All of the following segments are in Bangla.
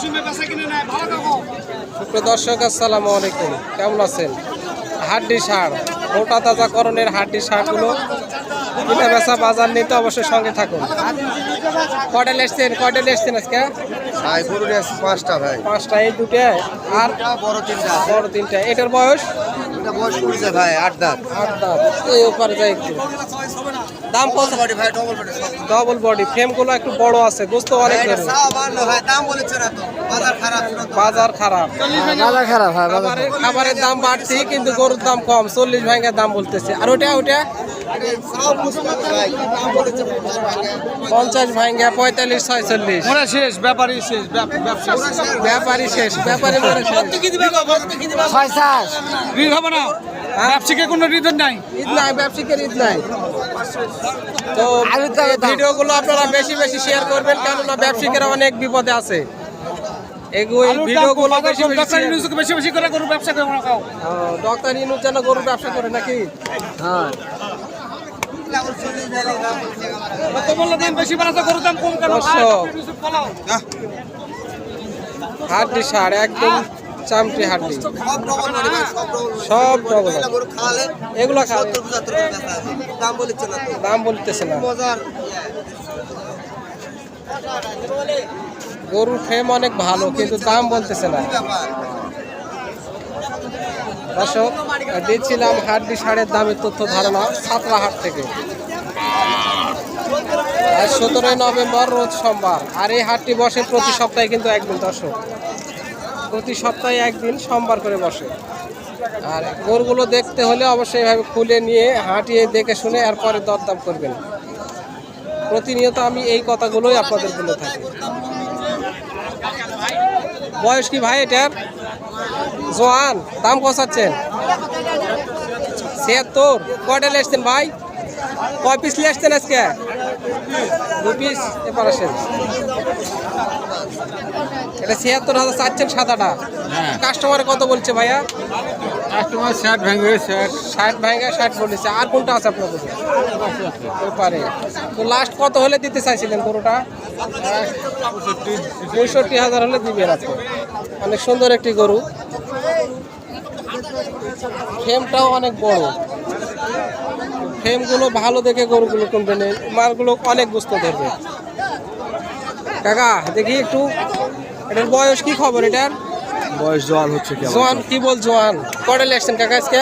সুপ্রিয় দর্শক, আসসালামু আলাইকুম। কেমন আছেন? হাড্ডি ষাঁড়, মোটা তাজা করণের হাড্ডি ষাঁড়গুলো কিনা বেচা বাজার নিতে অবশ্যই সঙ্গে থাকুন। কয়টা লেসছেন আজকে? ভাই গরু নিয়েছে পাঁচটা ভাই। পাঁচটা, এই দুটো আর বড় তিনটা। এটার বয়স? এটা বয়স করেছে ভাই 8 দাঁত। 8 দাঁত। এই ওপারে যায় একটু। দাম কত? বডি ভাই ডবল বডি। ডবল বডি, ফ্রেমগুলো একটু বড় আছে, গোস্ত অনেক এটা বেশি। সাও ভালো ভাই, দাম বলেছে না তো। বাজার খারাপ। বাজার খারাপ। বাজার খারাপ ভাই। খাবারের দাম বাড়ছে কিন্তু গরুর দাম কম, 40 ভাঙা দাম বলতেছে। আর ওটা সাও বুঝতে ভাই দাম বলেছে 50 ভাঙা, 45, 46। ওরা শেষ, ব্যাপারই শেষ, ব্যবসা ব্যাপারী শেষ, ব্যাপারী মরে শেষ। ঋণ হবে না, ব্যবসাকে কোনো ঋণ নাই। ঈদ নাই, ব্যবসায়ীদের ঈদ নাই। তো ভিডিওগুলো আপনারা বেশি বেশি শেয়ার করবেন, কেননা ব্যবসায়ীরা অনেক বিপদে আছে। এই ভিডিওগুলো বেশি বেশি বেশি করে গরু ব্যবসা করে খাও। ডক্টর ইনুস যেন গরুর ব্যবসা করে নাকি? হ্যাঁ। তোমার দাম বেশি বাড়াতে গরুর দাম কম কেন? হাড্ডি ষাঁড়, একদম চামটি হাড্ডি, সব ডবল বডি ভাই, সব ডবল। গরু খাওয়ালে এগুলো খাবে, 70-75 করে বেচা আছে। দাম বলেছে না তো। দাম বলতেছে না। বাজার গরুর ফ্রেম অনেক ভালো কিন্তু দাম বলতেছে না। ব্যাপার। দর্শক, দিচ্ছিলাম হাড্ডি ষাঁড়ের দামের তথ্য ধারণা ছাত্রাহাট থেকে। আর 17 নভেম্বর রোজ সোমবার। আর এই হাটটি বসে প্রতি সপ্তাহে, কিন্তু একদিন। দর্শক, প্রতি সপ্তাহে একদিন সোমবার করে বসে। আর গরুগুলো দেখতে হলে অবশ্যই এভাবে খুলে নিয়ে হাঁটিয়ে দেখে শুনে এরপরে দরদাম করবেন। প্রতিনিয়ত আমি এই কথাগুলোই আপনাদের বলে থাকি। বয়স কি ভাই এটার? জোয়ান। দাম কষাচ্ছেন 76। কয়টা লেসছেন ভাই? কয় পিস লেসছেন আজকে? 2 পিস। এবার আসেন, এটা 76,000 চাচ্ছেন। সাদাটা কাস্টমারে কত বলছে ভাইয়া? কাস্টমার 60 ভেঙে 60 ভাঙা 60 বলেছে। আর কোনটা আছে আপনার কাছে? ওপারে। তো লাস্ট কত হলে দিতে চাইছিলেন গরুটা? 65,000 হলে দিবেন আপনি। অনেক সুন্দর একটি গরু, ফ্রেমটাও অনেক বড়। ফ্রেমগুলো ভালো দেখে গরুগুলো কিনবেন, মালগুলো অনেক গোস্ত ধরবে। কাকা দেখি একটু, এটার বয়স কি খবর? এটার বয়স জোয়ান হচ্ছে কি? জোয়ান কি বল? জোয়ান। কয়টা লেখছেন কাকা আজকে?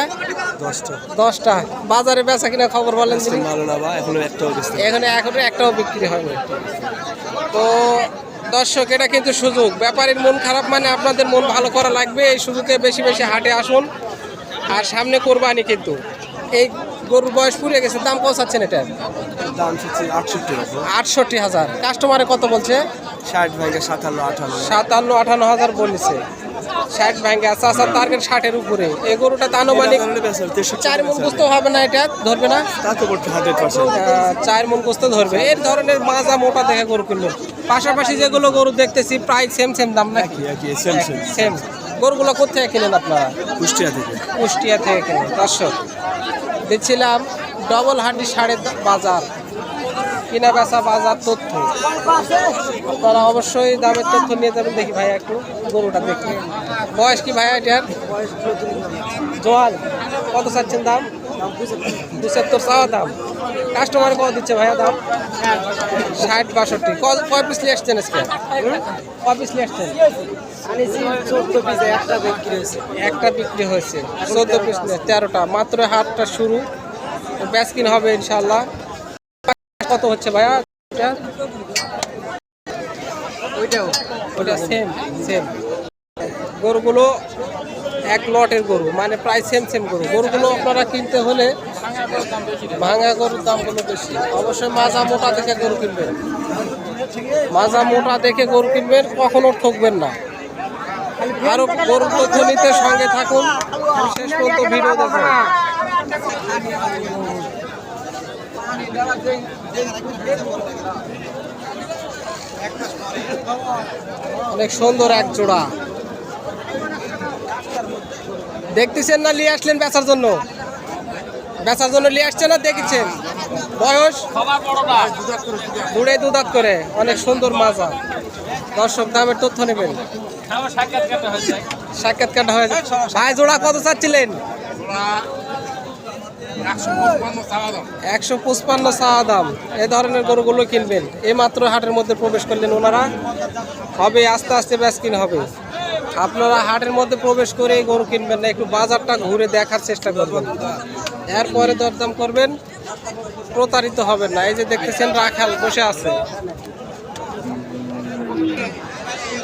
10টা। বাজারে বেচা কিনা খবর বলেন দিন। ভালো না ভাই, এখনো একটাও বেচতে। এখানে একটাও বিক্রি হয়নি। তো দর্শক, এটা কিন্তু সুযোগ। ব্যাপারীর মন খারাপ মানে আপনাদের মন ভালো করা লাগবে। এই সুযোগে বেশি বেশি হাটে আসুন। আর সামনে কোরবানি, কিন্তু এই গরুর বয়স পুড়ে গেছে। দাম পৌঁছাচ্ছেন এটার? দাম হচ্ছে 68,000। 68,000। কাস্টমারে কত বলছে? 60 ভাঙে 57-58। 57-58,000 বলেছে। 60 ভাঙে আছে। আচ্ছা, টার্গেট 60-এর উপরে। এই গরুটা তো আনুমানিক 4 মন গোস্ত হবে না? এটা ধরবে না? তা তো বলতে 100%। 4 মন গোস্ত ধরবে। এর ধরনের মাজা মোটা দেখে গরু কিনবেন। পাশাপাশি যেগুলো গরু দেখতেছি প্রায় সেম দাম নাকি? সেম। গরুগুলো কোথায় কিনেন আপনারা? কুষ্টিয়া থেকে। কুষ্টিয়া থেকে কিনেন। দর্শক, দিচ্ছিলাম ডবল হাড্ডি ষাঁড়ের বাজার, কিনা বেচা বাজার তথ্য। আপনারা অবশ্যই দামের তথ্য নিয়ে যাবেন। দেখি ভাইয়া একটু গরুটা দেখি। বয়স কি ভাইয়া এটার? জোয়ান। কত চাচ্ছেন দাম? 75 চাওয়া দাম। কাস্টমার কত দিচ্ছে ভাইয়া দাম? 60-62। কয় পিস নিয়ে আসছেন আজকে? কয় পিস নিয়ে আসছেন? 14 পিস, একটা বিক্রি হয়েছে। একটা বিক্রি হয়েছে। 14 পিস নিয়ে 13টা। মাত্র হাটটা শুরু, ব্যাচ কিনা হবে ইনশাল্লাহ। কত হচ্ছে ভাইয়া? ওইটা সেম। গরুগুলো এক লটের গরু, মানে প্রায় সেম গরু। গরুগুলো আপনারা কিনতে হলে ভাঙা গরুর দামগুলো বেশি। অবশ্যই মাজা মোটা দেখে গরু কিনবেন। মাজা মোটা দেখে গরু কিনবেন, কখনো ঠকবেন না। আরো গরুর তথ্য নিতে সঙ্গে থাকুন, শেষ পর্যন্ত ভিডিও দেখুন। অনেক সুন্দর এক জোড়া দেখতেছেন না? নিয়ে আসলেন বেচার জন্য? নিয়ে আসছেন না দেখেছেন? বয়স দুধে দুধাত করে, অনেক সুন্দর মাজা। দর্শক দামের তথ্য নেবেন, আমার সাক্ষাৎ কাটা হয়ে যায় সাক্ষাৎকারটা হয়ে যায়। ভাই জোড়া কত চাচ্ছিলেন? 155 চাওয়া দাম। এই ধরনের গরুগুলো কিনবেন, এই মাত্র হাটের মধ্যে প্রবেশ করলেন ওনারা, হবে আস্তে আস্তে বেচকিন হবে। আপনারা হাটের মধ্যে প্রবেশ করে গরু কিনবেন না, একটু বাজারটা ঘুরে দেখার চেষ্টা করবেন, এরপরে দরদাম করবেন, প্রতারিত হবেন না। এই যে দেখতেছেন রাখাল বসে আছে।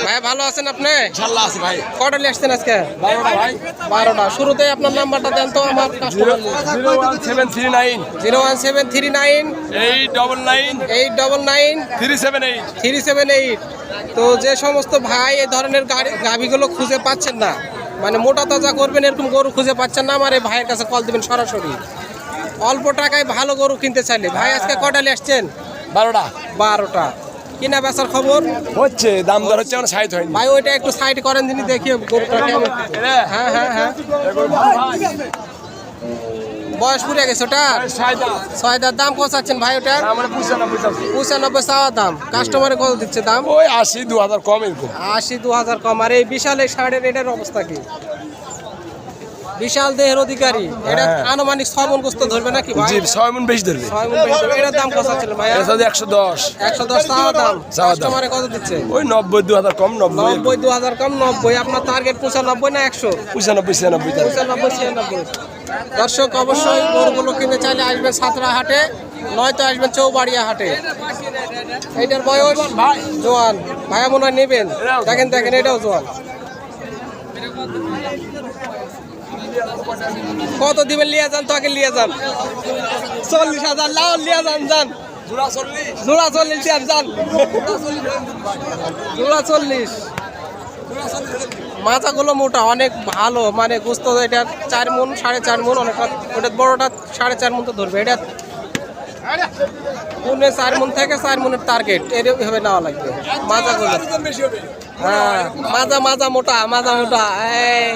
ভাই ভালো আছেন আপনি? ইনশাআল্লাহ আছে ভাই। কটা নিয়ে আসছেন আজকে? 12টা ভাই। 12টা। শুরুতেই আপনার নাম্বারটা দেন তো আমার কাস্টমার। 01739 01739 899 899 378। 378। তো যে সমস্ত ভাই এই ধরনের গাভিগুলো খুঁজে পাচ্ছেন না, মানে মোটা তাজা করবেন এরকম গরু খুঁজে পাচ্ছেন না, আমার এই ভাইয়ের কাছে কল দিবেন সরাসরি। অল্প টাকায় ভালো গরু কিনতে চাইলে ভাই আজকে কটা নিয়ে আসছেন? 12টা 12টা। কিনা বেচার খবর হচ্ছে, দাম দর হচ্ছে, আমার সাইড হয়নি ভাই, ওইটা একটু সাইড করেন যিনি দেখি গরুটা কেমন। হ্যাঁ হ্যাঁ হ্যাঁ, বয়স পুড়ে গেছে ওটা। 6 দাম কত চাচ্ছেন ভাই ওটার? আমরা 95 চাওয়া দাম। কাস্টমারে কত দিচ্ছে দাম? ওই 80 2000 কম এরকম। 80-2000 কম। আর এই বিশাল এই ষাঁড়ের এটার অবস্থা কি? বিশাল দেহের অধিকারী, এটা আনুমানিক 6 মণ গোস্ত ধরবে নাকি ভাই? জি 6 মণ বেশি ধরবে। 6 মণ বেশি ধরবে। এটার দাম কত ছিল ভাই? এটা 110 110 চাওয়া দাম। চাওয়া দাম। কাস্টমারে কত দিচ্ছে? ওই 90 2000 কম 90 90-2000 কম 90। আপনার টার্গেট 95 না 100? 95 96 95-96। দর্শক অবশ্যই গরুগুলো কিনতে চাইলে আসবেন সাতরা হাটে, নয়তো আসবেন চৌবাড়িয়া হাটে। এইটার বয়স জোয়ান, ভাইয়া মনে হয় নেবেন। দেখেন দেখেন, এটাও জোয়ান। কত দিবেন? লিয়া যান তো, আগে লিয়া যান। 40,000 লাও, লিয়া যান যান। জোড়া 40 দিয়ান যান। জোড়া 40। মাথাগুলো মোটা, অনেক ভালো, মানে গোস্ত এটা 4 মণ 4.5 মণ, অনেকটা ওটা বড়টা 4.5 মণ তো ধরবে। এটা 4 মণ থেকে 4 মণের টার্গেট এভাবে নেওয়া লাগবে মাজাগুলো। হ্যাঁ, মাজা মোটা, মাজা মোটা। এই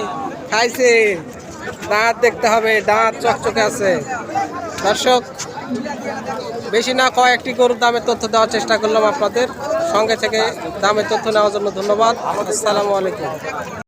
খাইছে, দাঁত দেখতে হবে, দাঁত চকচকে আছে। দর্শক বেশি না কয়েকটি গরুর দামের তথ্য দেওয়ার চেষ্টা করলাম আপনাদের সঙ্গে থেকে। দামের তথ্য নেওয়ার জন্য ধন্যবাদ। আসসালামু আলাইকুম।